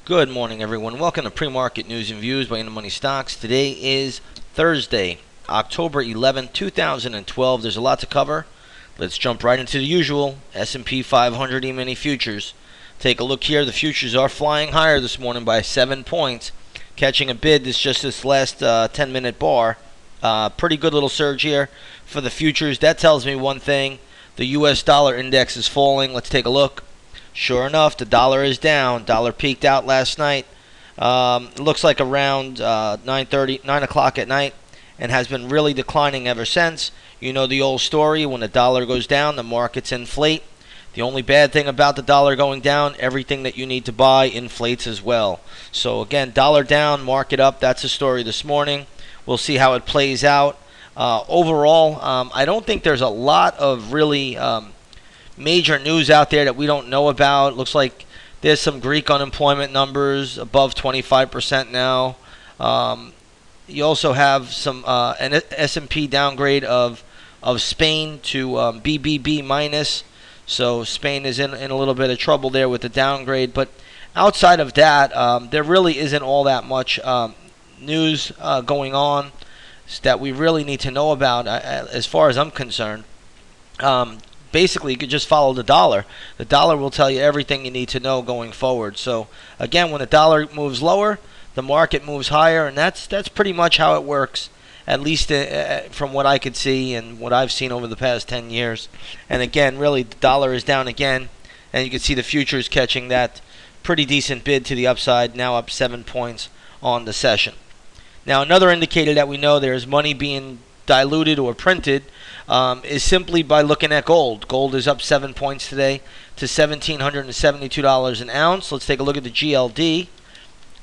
Good morning, everyone. Welcome to Pre-Market News and Views by In the Money Stocks. Today is Thursday, October 11, 2012. There's a lot to cover. Let's jump right into the usual S&P 500 E-mini futures. Take a look here. The futures are flying higher this morning by 7 points, catching a bid this last 10-minute bar. Pretty good little surge here for the futures. That tells me one thing. The U.S. dollar index is falling. Let's take a look. Sure enough, the dollar is down. Dollar peaked out last night. It looks like around 9 o'clock at night, and has been really declining ever since. You know the old story. When the dollar goes down, the markets inflate. The only bad thing about the dollar going down, everything that you need to buy inflates as well. So again, dollar down, market up. That's the story this morning. We'll see how it plays out. Overall, I don't think there's a lot of really major news out there that we don't know about. Looks like there's some Greek unemployment numbers above 25% now. You also have some an S&P downgrade of Spain to BBB minus. So Spain is in a little bit of trouble there with the downgrade. But outside of that, there really isn't all that much news going on that we really need to know about as far as I'm concerned. Basically, you could just follow the dollar. The dollar will tell you everything you need to know going forward. So, again, when the dollar moves lower, the market moves higher, and that's pretty much how it works, at least from what I could see and what I've seen over the past 10 years. And, again, really, the dollar is down again, and you can see the futures catching that pretty decent bid to the upside, now up 7 points on the session. Now, another indicator that we know there's money being diluted or printed is simply by looking at gold. Gold is up 7 points today to $1,772 an ounce. Let's take a look at the GLD.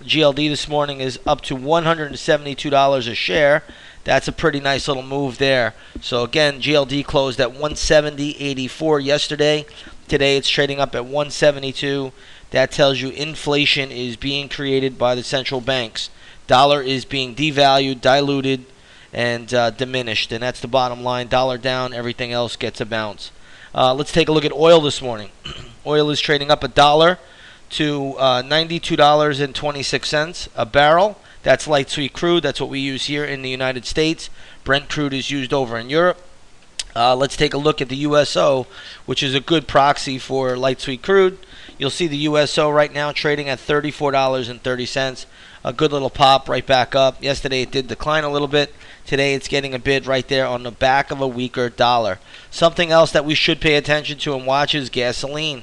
GLD this morning is up to $172 a share. That's a pretty nice little move there. So again, GLD closed at 170.84 yesterday. Today it's trading up at 172. That tells you inflation is being created by the central banks. Dollar is being devalued, diluted, and diminished, and that's the bottom line. Dollar down, everything else gets a bounce. Let's take a look at oil this morning. Oil is trading up $1 to $92.26 a barrel. That's light sweet crude. That's what we use here in the United States. Brent crude is used over in Europe. Let's take a look at the USO, which is a good proxy for light sweet crude. You'll see the USO right now trading at $34.30. A good little pop right back up. Yesterday it did decline a little bit. Today it's getting a bid right there on the back of a weaker dollar. Something else that we should pay attention to and watch is gasoline.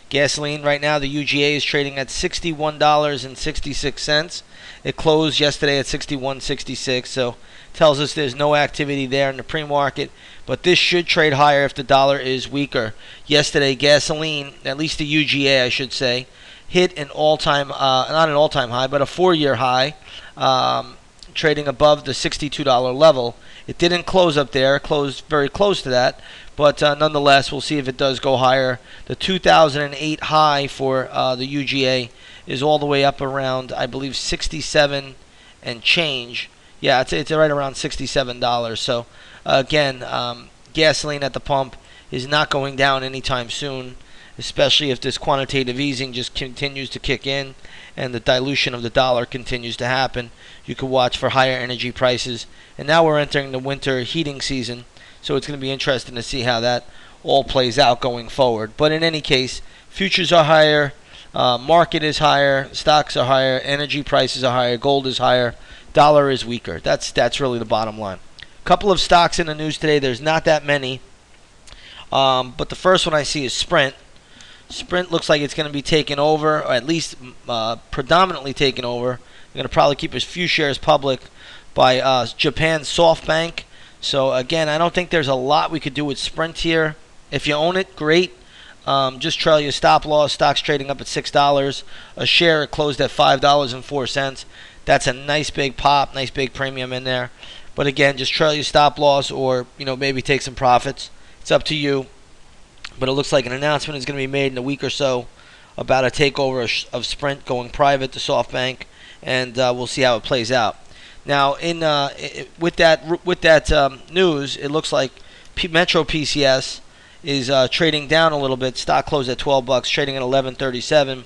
Gasoline right now, the UGA is trading at $61.66. It closed yesterday at $61.66, so tells us there's no activity there in the pre-market. But this should trade higher if the dollar is weaker. Yesterday, gasoline, at least the UGA I should say, hit an all-time, not an all-time high, but a 4-year high, trading above the $62 level. It didn't close up there. It closed very close to that. But nonetheless, we'll see if it does go higher. The 2008 high for the UGA is all the way up around, I believe, 67 and change. Yeah, it's right around $67. So, again, gasoline at the pump is not going down anytime soon, especially if this quantitative easing just continues to kick in and the dilution of the dollar continues to happen. You could watch for higher energy prices. And now we're entering the winter heating season, so it's going to be interesting to see how that all plays out going forward. But in any case, futures are higher, market is higher, stocks are higher, energy prices are higher, gold is higher, dollar is weaker. That's really the bottom line. A couple of stocks in the news today. There's not that many, but the first one I see is Sprint. Sprint looks like it's going to be taken over, or at least predominantly taken over. They're going to probably keep a few shares public by Japan SoftBank. So again, I don't think there's a lot we could do with Sprint here. If you own it, great. Just trail your stop loss. Stock's trading up at $6 a share. It closed at $5.04. That's a nice big pop, nice big premium in there. But again, just trail your stop loss, or maybe take some profits. It's up to you. But it looks like an announcement is going to be made in a week or so about a takeover of Sprint going private to SoftBank, and we'll see how it plays out. Now, with that news, it looks like Metro PCS is trading down a little bit. Stock closed at $12, trading at $11.37.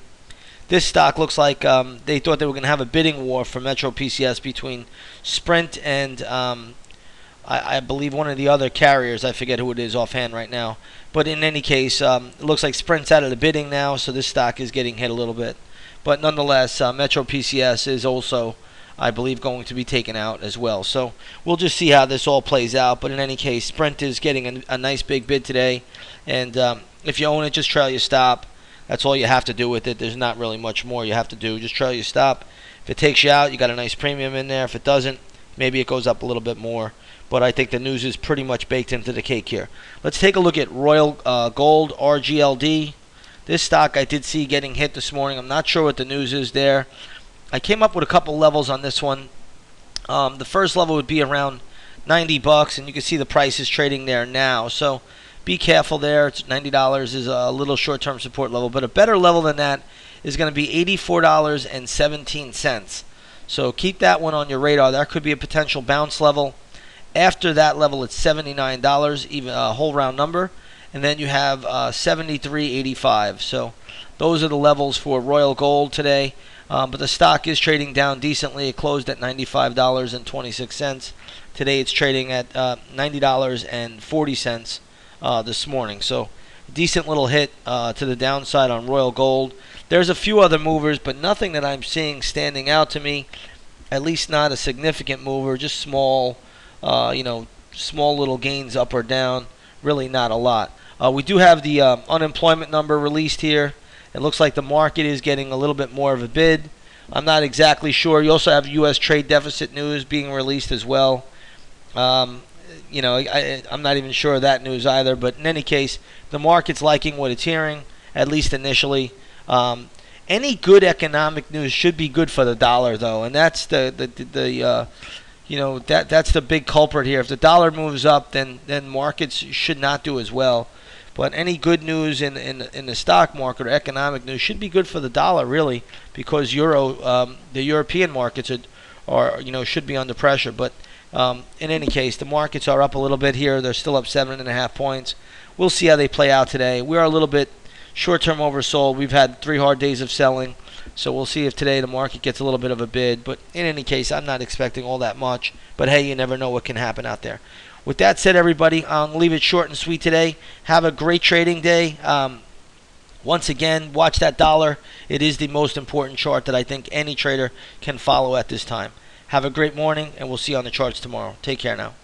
This stock looks like they thought they were going to have a bidding war for Metro PCS between Sprint and I believe one of the other carriers. I forget who it is offhand right now. But in any case, it looks like Sprint's out of the bidding now, so this stock is getting hit a little bit. But nonetheless, Metro PCS is also, I believe, going to be taken out as well. So we'll just see how this all plays out. But in any case, Sprint is getting a nice big bid today. And if you own it, just trail your stop. That's all you have to do with it. There's not really much more you have to do. Just trail your stop. If it takes you out, you got a nice premium in there. If it doesn't, maybe it goes up a little bit more. But I think the news is pretty much baked into the cake here. Let's take a look at Royal Gold, RGLD. This stock I did see getting hit this morning. I'm not sure what the news is there. I came up with a couple levels on this one. The first level would be around $90, and you can see the price is trading there now. So be careful there. It's $90 is a little short-term support level, but a better level than that is going to be $84.17. So keep that one on your radar. That could be a potential bounce level. After that level, it's $79, even a whole round number, and then you have $73.85. So those are the levels for Royal Gold today. But the stock is trading down decently. It closed at $95.26. Today it's trading at $90.40 this morning. So decent little hit to the downside on Royal Gold. There's a few other movers, but nothing that I'm seeing standing out to me. At least not a significant mover. Just small, small little gains up or down. Really not a lot. We do have the unemployment number released here. It looks like the market is getting a little bit more of a bid. I'm not exactly sure. You also have U.S. trade deficit news being released as well. I'm not even sure of that news either. But in any case, the market's liking what it's hearing, at least initially. Any good economic news should be good for the dollar, though, and that's that's the big culprit here. If the dollar moves up, then markets should not do as well. But any good news in the stock market or economic news should be good for the dollar, really, because the European markets are should be under pressure. But in any case, the markets are up a little bit here. They're still up 7.5 points. We'll see how they play out today. We are a little bit short-term oversold. We've had 3 hard days of selling, so we'll see if today the market gets a little bit of a bid. But in any case, I'm not expecting all that much. But hey, you never know what can happen out there. With that said, everybody, I'll leave it short and sweet today. Have a great trading day. Once again, watch that dollar. It is the most important chart that I think any trader can follow at this time. Have a great morning, and we'll see you on the charts tomorrow. Take care now.